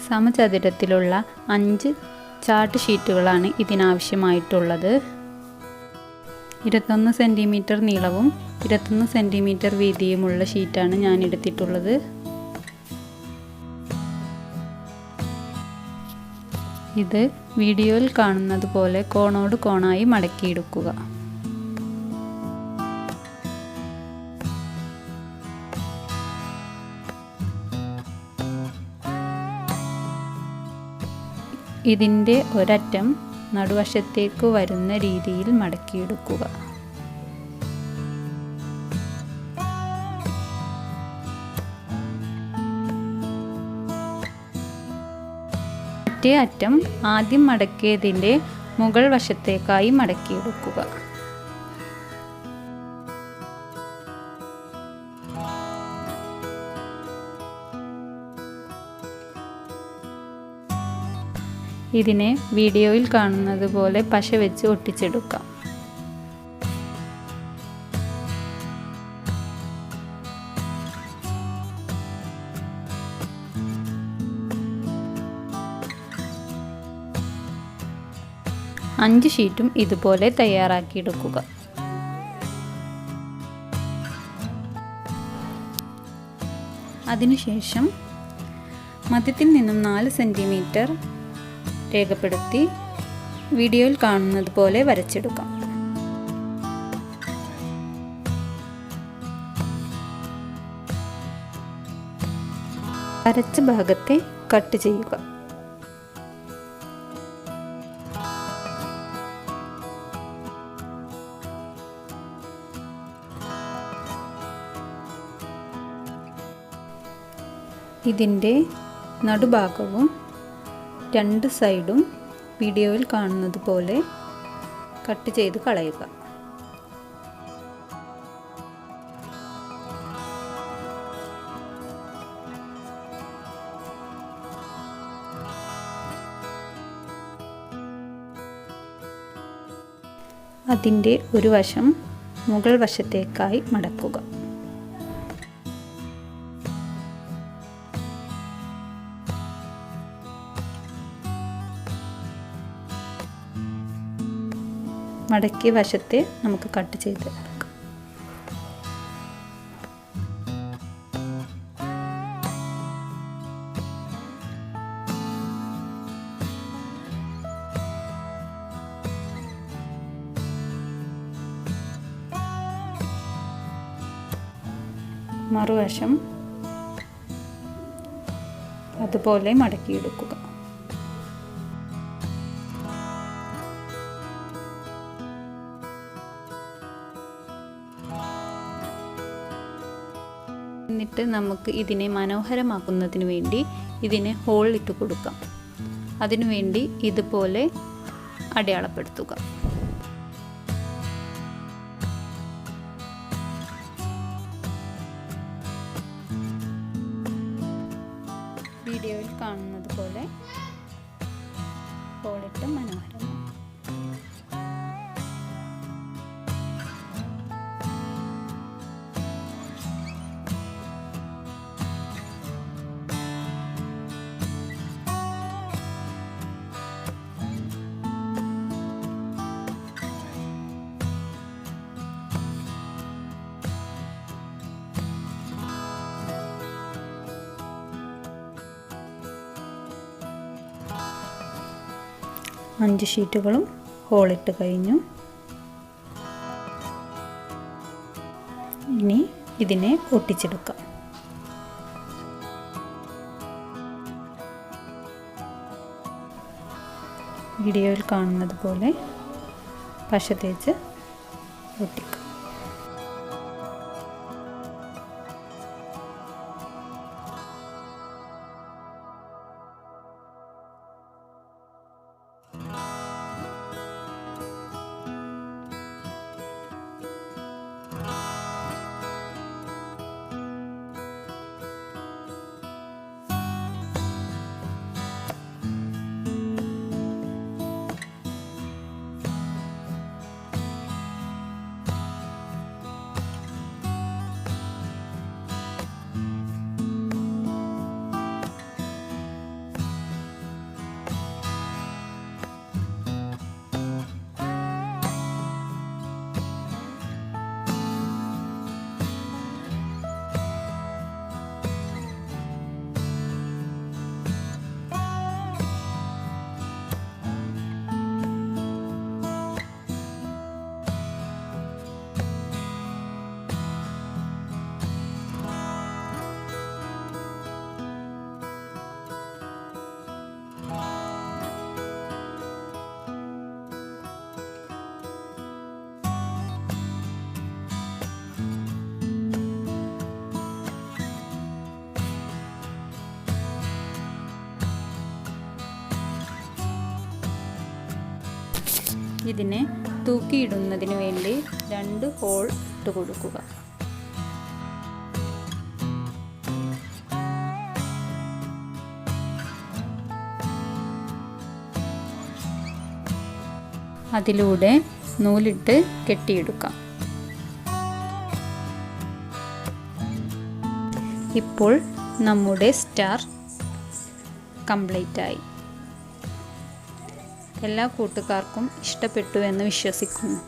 സമചതുരത്തിലുള്ള 5 chart ഷീറ്റുകളാണ് ഇതിനാവശ്യമായിട്ടുള്ളത്. 21 centimetre നീളവും 21 centimetre വീതിയുമുള്ള ഷീറ്റാണ് ഞാൻ എടുത്തിട്ടുള്ളത്. ഇത് വീഡിയോയിൽ കാണുന്നത് പോലെ കോണോട് കോണായി മടക്കിയെടുക്കുക. ഇതിൻ്റെ ഒരറ്റം നടുവശത്തേക്ക് വരുന്ന രീതിയിൽ മടക്കിയെടുക്കുക. മറ്റേ അറ്റം ആദ്യം മടക്കിയതിൻ്റെ മുകൾ വശത്തേക്കായി മടക്കിയെടുക്കുക. ഇതിനെ വീഡിയോയിൽ കാണുന്നത് പോലെ പശ വെച്ച് ഒട്ടിച്ചെടുക്കാം. അഞ്ച് ഷീറ്റും ഇതുപോലെ തയ്യാറാക്കിയെടുക്കുക. അതിനുശേഷം മധ്യത്തിൽ നിന്നും 4 സെൻറ്റിമീറ്റർ രേഖപ്പെടുത്തി വീഡിയോയിൽ കാണുന്നത് പോലെ വരച്ചെടുക്കാം. വരച്ച ഭാഗത്തെ കട്ട് ചെയ്യുക. ഇതിൻ്റെ നടുഭാഗവും 2 സൈഡും വീഡിയോയിൽ കാണുന്നത് പോലെ കട്ട് ചെയ്ത് കളയുക. അതിൻ്റെ ഒരു വശം മുകൾ വശത്തേക്കായി മടക്കുക. മടക്കിയ വശത്തെ നമുക്ക് കട്ട് ചെയ്ത് എടുക്കാം. മറുവശം അതുപോലെ മടക്കിയെടുക്കുക. എന്നിട്ട് നമുക്ക് ഇതിനെ മനോഹരമാക്കുന്നതിന് വേണ്ടി ഇതിനെ ഹോൾ ഇട്ട് കൊടുക്കാം. അതിനുവേണ്ടി ഇതുപോലെ അടയാളപ്പെടുത്തുക. വീഡിയോയിൽ കാണുന്നത് പോലെ ഹോളിട്ട് മനോഹരമാക്കുക. അഞ്ച് ഷീറ്റുകളും ഹോളിട്ട് കഴിഞ്ഞു. ഇനി ഇതിനെ ഒട്ടിച്ചെടുക്കാം. വീഡിയോയിൽ കാണുന്നത് പോലെ പശ തേച്ച് ഒട്ടിക്കാം. ഇതിനെ തൂക്കിയിടുന്നതിന് വേണ്ടി 2 ഹോൾ ഇട്ട് കൊടുക്കുക. അതിലൂടെ നൂലിട്ട് കെട്ടിയെടുക്കാം. ഇപ്പോൾ നമ്മുടെ സ്റ്റാർ കംപ്ലീറ്റ് ആയി. എല്ലാ കൂട്ടുകാർക്കും ഇഷ്ടപ്പെട്ടു എന്ന് വിശ്വസിക്കുന്നു.